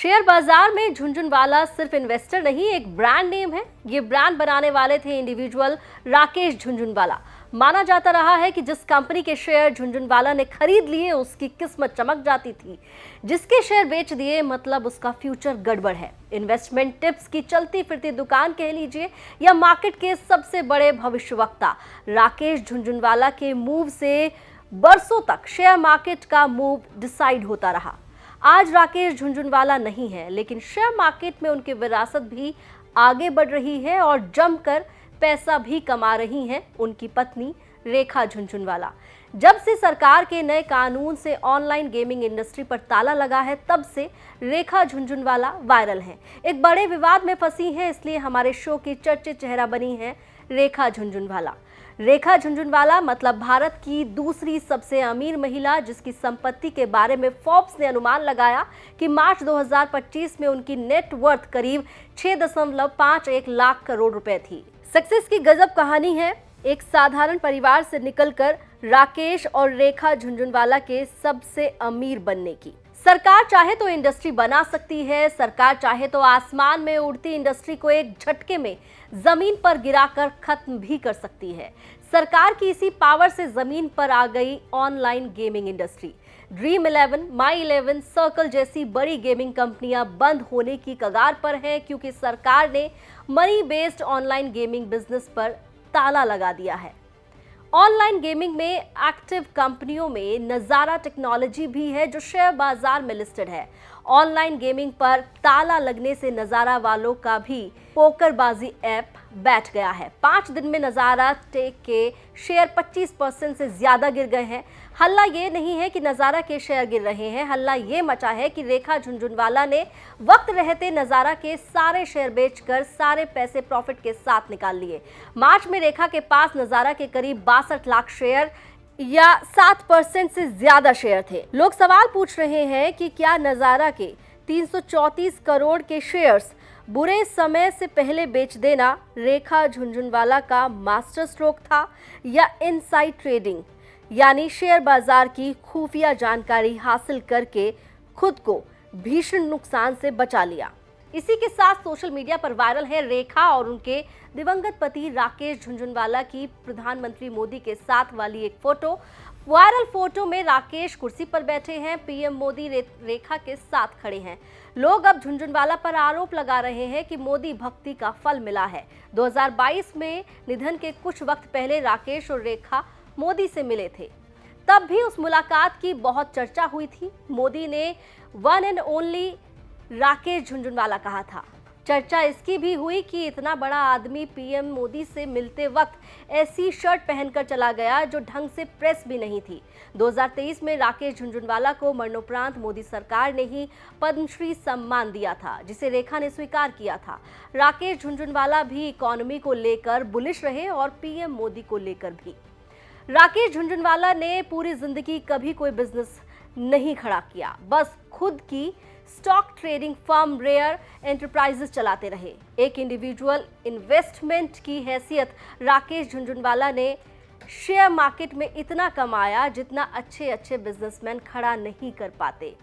Share बाजार में झुनझुनवाला सिर्फ इन्वेस्टर नहीं, एक ब्रांड नेम है। ये ब्रांड बनाने वाले थे इंडिविजुअल राकेश झुनझुनवाला। माना जाता रहा है कि जिस कंपनी के शेयर झुनझुनवाला ने खरीद लिए उसकी किस्मत चमक जाती थी। जिसके शेयर बेच दिए मतलब उसका फ्यूचर गड़बड़ है। इन्वेस्टमेंट टिप्स की चलती फिरती दुकान कह लीजिए या मार्केट के सबसे बड़े भविष्यवक्ता राकेश झुनझुनवाला के मूव से बरसों तक शेयर मार्केट का मूव डिसाइड होता रहा। आज राकेश झुनझुनवाला नहीं है, लेकिन शेयर मार्केट में उनकी विरासत भी आगे बढ़ रही है और जमकर पैसा भी कमा रही हैं उनकी पत्नी रेखा झुनझुनवाला। जब से सरकार के नए कानून से ऑनलाइन गेमिंग इंडस्ट्री पर ताला लगा है, तब से रेखा झुनझुनवाला वायरल हैं। एक बड़े विवाद में फंसी हैं, इसलिए हमारे शो की चर्चित चेहरा बनी है रेखा झुनझुनवाला। रेखा झुनझुनवाला मतलब भारत की दूसरी सबसे अमीर महिला, जिसकी संपत्ति के बारे में फोर्ब्स ने अनुमान लगाया कि मार्च 2025 में उनकी नेटवर्थ करीब 6.51 लाख करोड़ रुपए थी। सक्सेस की गजब कहानी है एक साधारण परिवार से निकलकर राकेश और रेखा झुनझुनवाला के सबसे अमीर बनने की। सरकार चाहे तो इंडस्ट्री बना सकती है, सरकार चाहे तो आसमान में उड़ती इंडस्ट्री को एक झटके में जमीन पर गिराकर खत्म भी कर सकती है। सरकार की इसी पावर से जमीन पर आ गई ऑनलाइन गेमिंग इंडस्ट्री। ड्रीम 11, माई 11, सर्कल जैसी बड़ी गेमिंग कंपनियां बंद होने की कगार पर हैं, क्योंकि सरकार ने money based online gaming business पर ताला लगा दिया है। ऑनलाइन गेमिंग में एक्टिव कंपनियों में नज़ारा टेक्नोलॉजी भी है, जो शेयर बाजार में लिस्टेड है। ऑनलाइन गेमिंग पर ताला लगने से नज़ारा वालों का भी पोकरबाजी ऐप बैठ गया है। 5 दिन में नज़ारा टेक के शेयर 25% से ज्यादा गिर गए हैं। हल्ला ये नहीं है कि नज़ारा के शेयर गिर रहे हैं, हल्ला ये मचा है कि रेखा झुनझुनवाला ने वक्त रहते नज़ारा के सारे शेयर बेचकर सारे पैसे प्रॉफिट के साथ निकाल लिए। मार्च में रेखा के पास नज़ारा के करीब 62 लाख शेयर या 7% से ज्यादा शेयर थे। लोग सवाल पूछ रहे हैं कि क्या नज़ारा के 334 करोड़ के शेयर्स बुरे समय से पहले बेच देना रेखा झुनझुनवाला का मास्टर स्ट्रोक था, या इनसाइड ट्रेडिंग यानी शेयर बाजार की खुफिया जानकारी हासिल करके खुद को भीषण नुकसान से बचा लिया। इसी के साथ सोशल मीडिया पर वायरल है रेखा और उनके दिवंगत पति राकेश झुनझुनवाला की प्रधानमंत्री मोदी के साथ वाली एक फोटो। वायरल फोटो में राकेश कुर्सी पर बैठे हैं, पीएम मोदी रेखा के साथ खड़े हैं। लोग अब झुनझुनवाला पर आरोप लगा रहे हैं कि मोदी भक्ति का फल मिला है। 2022 में निधन के कुछ वक्त पहले राकेश और रेखा मोदी से मिले थे, तब भी उस मुलाकात की बहुत चर्चा हुई थी। मोदी ने one and only Rakesh Jhunjhunwala कहा था। चर्चा इसकी भी हुई कि इतना बड़ा आदमी पीएम मोदी से मिलते वक्त ऐसी शर्ट पहनकर चला गया जो ढंग से प्रेस भी नहीं थी। 2023 में राकेश झुनझुनवाला को मरणोपरांत मोदी सरकार ने ही पद्मश्री सम्मान दिया था, जिसे रेखा ने स्वीकार किया था। राकेश झुनझुनवाला भी इकोनॉमी को लेकर बुलिश रहे और पीएम मोदी को लेकर भी। राकेश झुनझुनवाला ने पूरी जिंदगी कभी कोई बिजनेस नहीं खड़ा किया, बस खुद की stock trading firm rare enterprises चलाते रहे। एक इंडिविजुअल इन्वेस्टमेंट की हैसियत राकेश झुनझुनवाला ने शेयर मार्केट में इतना कमाया जितना अच्छे बिजनेसमैन खड़ा नहीं कर पाते।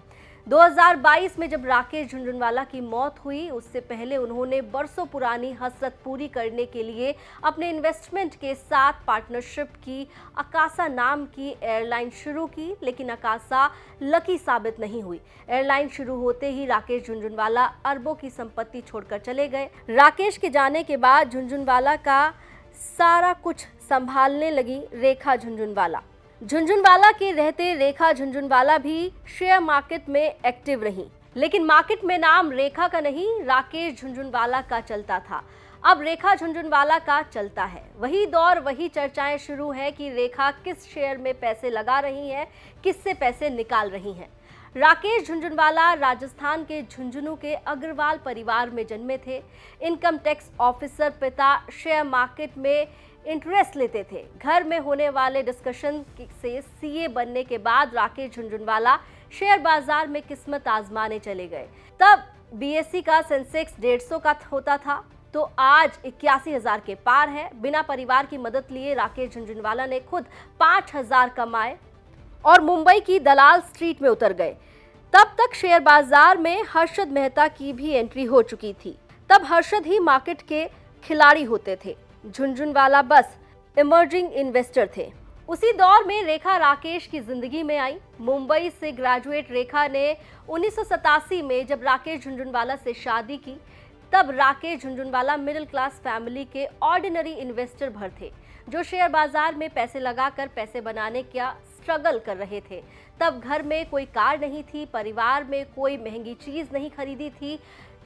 2022 में जब राकेश झुनझुनवाला की मौत हुई, उससे पहले उन्होंने बरसों पुरानी हसरत पूरी करने के लिए अपने इन्वेस्टमेंट के साथ पार्टनरशिप की अकासा नाम की एयरलाइन शुरू की, लेकिन अकासा लकी साबित नहीं हुई। एयरलाइन शुरू होते ही राकेश झुनझुनवाला अरबों की संपत्ति छोड़कर चले गए। राकेश के जाने के बाद झुनझुनवाला का सारा कुछ संभालने लगी रेखा झुनझुनवाला। झुनझुनवाला के रहते रेखा झुनझुनवाला भी शेयर मार्केट में एक्टिव रही, लेकिन मार्केट में नाम रेखा का नहीं राकेश झुनझुनवाला का चलता था। अब रेखा झुनझुनवाला का चलता है। वही दौर, वही चर्चाएं शुरू है कि रेखा किस शेयर में पैसे लगा रही हैं, किससे पैसे निकाल रही हैं। राकेश झुनझुनवाला राजस्थान के झुंझुनू के अग्रवाल परिवार में जन्मे थे। इनकम टैक्स ऑफिसर पिता शेयर मार्केट में इंटरेस्ट लेते थे। घर में होने वाले डिस्कशन से सीए बनने के बाद राकेश झुनझुनवाला शेयर बाजार में किस्मत आजमाने चले गए। तब बीएसई का सेंसेक्स 150 का होता था, तो आज 81,000 के पार है। बिना परिवार की मदद लिए राकेश झुनझुनवाला ने खुद 5,000 कमाए और मुंबई की दलाल स्ट्रीट में उतर गए। तब तक शेयर बाजार में हर्षद मेहता की भी एंट्री हो चुकी थी। तब हर्षद ही मार्केट के खिलाड़ी होते थे, झुनझुनवाला बस इमर्जिंग इन्वेस्टर थे। उसी दौर में रेखा राकेश की जिंदगी में आई। मुंबई से ग्रेजुएट रेखा ने 1987 में जब राकेश झुनझुनवाला से शादी की, तब Rakesh Jhunjhunwala middle class family के ऑर्डिनरी इन्वेस्टर भर थे, जो शेयर बाजार में पैसे लगाकर पैसे बनाने का स्ट्रगल कर रहे थे। तब घर में कोई कार नहीं थी, परिवार में कोई महंगी चीज नहीं खरीदी थी।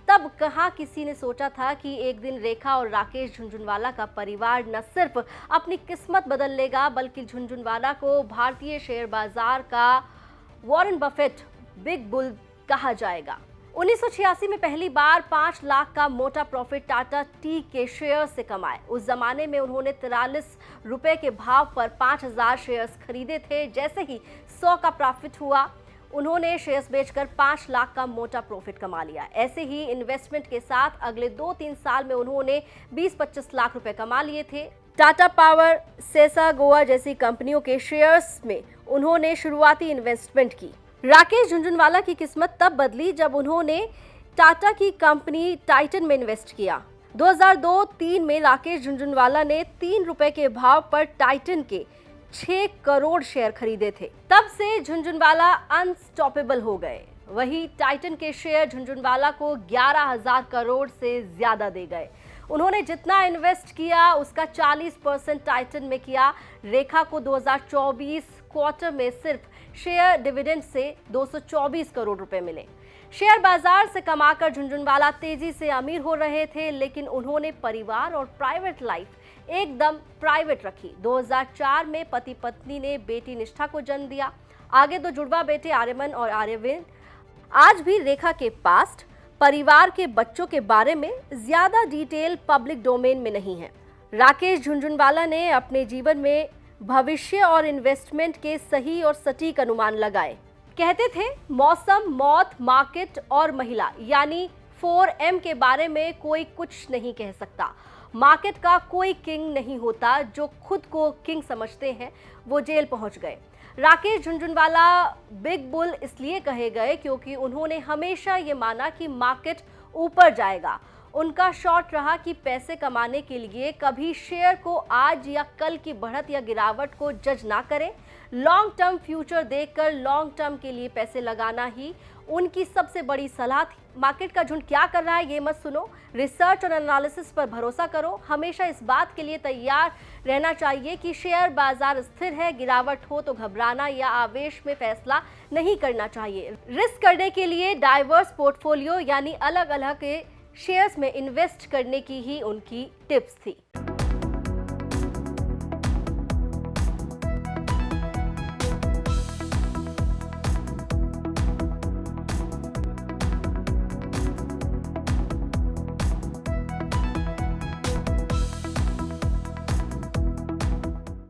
तब कहाँ किसी ने सोचा था कि एक दिन रेखा और राकेश झुनझुनवाला का परिवार न सिर्फ अपनी किस्मत बदल लेगा, बल्कि झुनझुनवाला को भारतीय शेयर बाजार का वॉरेन बफेट, बिग बुल कहा जाएगा। 1986 में पहली बार 5 लाख का मोटा प्रॉफिट टाटा टी के शेयर से कमाए। उस जमाने में उन्होंने 43 रुपए के भाव पर 5000 शेयर्स खरीदे थे। जैसे ही 100 का प्रॉफिट हुआ, उन्होंने शेयर्स बेचकर 5 लाख का मोटा प्रॉफिट कमा लिया। ऐसे ही इन्वेस्टमेंट के साथ अगले 2-3 साल में उन्होंने 20-25 लाख रुपए कमा लिए थे। टाटा पावर, सेसा गोवा जैसी कंपनियों के शेयर्स में उन्होंने शुरुआती इन्वेस्टमेंट की। राकेश झुनझुनवाला की किस्मत तब बदली जब उन्होंने टाटा की कंपनी टाइटन में इन्वेस्ट किया। 2002-3 में राकेश झुनझुनवाला ने 3 रुपए के भाव पर टाइटन के 6 करोड़ शेयर खरीदे थे। तब से झुनझुनवाला अनस्टॉपेबल हो गए। वही टाइटन के शेयर झुनझुनवाला को 11,000 करोड़ से ज्यादा दे गए। उन्होंने जितना इन्वेस्ट किया उसका 40% टाइटन में किया। रेखा को 2024 क्वार्टर में सिर्फ शेयर डिविडेंड से 224 करोड़ रुपए मिले। शेयर बाजार से कमाकर झुनझुनवाला तेजी से अमीर हो रहे थे, लेकिन उन्होंने परिवार और प्राइवेट लाइफ एकदम प्राइवेट रखी। 2004 में पति पत्नी ने बेटी निष्ठा को जन्म दिया। आगे 2 जुड़वा बेटे आर्यमन और आर्यविन। आज भी रेखा के पास्ट, परिवार के बच्चों के बारे में ज्यादा डिटेल पब्लिक डोमेन में नहीं है। राकेश झुनझुनवाला ने अपने जीवन में भविष्य और इन्वेस्टमेंट के सही और सटीक अनुमान लगाए। कहते थे, मौसम, मौत, मार्केट और महिला, यानी 4M के बारे में कोई कुछ नहीं कह सकता। मार्केट का कोई किंग नहीं होता। जो खुद को किंग समझते हैं वो जेल पहुंच गए। राकेश झुनझुनवाला बिग बुल इसलिए कहे गए क्योंकि उन्होंने हमेशा ये माना कि मार्केट ऊपर जाएगा। उनका शॉर्ट रहा कि पैसे कमाने के लिए कभी शेयर को आज या कल की बढ़त या गिरावट को जज ना करें। लॉन्ग टर्म फ्यूचर देखकर लॉन्ग टर्म के लिए पैसे लगाना ही उनकी सबसे बड़ी सलाह थी। मार्केट का झुंड क्या कर रहा है ये मत सुनो, रिसर्च और एनालिसिस पर भरोसा करो। हमेशा इस बात के लिए तैयार रहना चाहिए कि शेयर बाजार स्थिर है, गिरावट हो तो घबराना या आवेश में फैसला नहीं करना चाहिए। रिस्क करने के लिए डाइवर्स पोर्टफोलियो यानी अलग अलग के शेयर्स में इन्वेस्ट करने की ही उनकी टिप्स थी।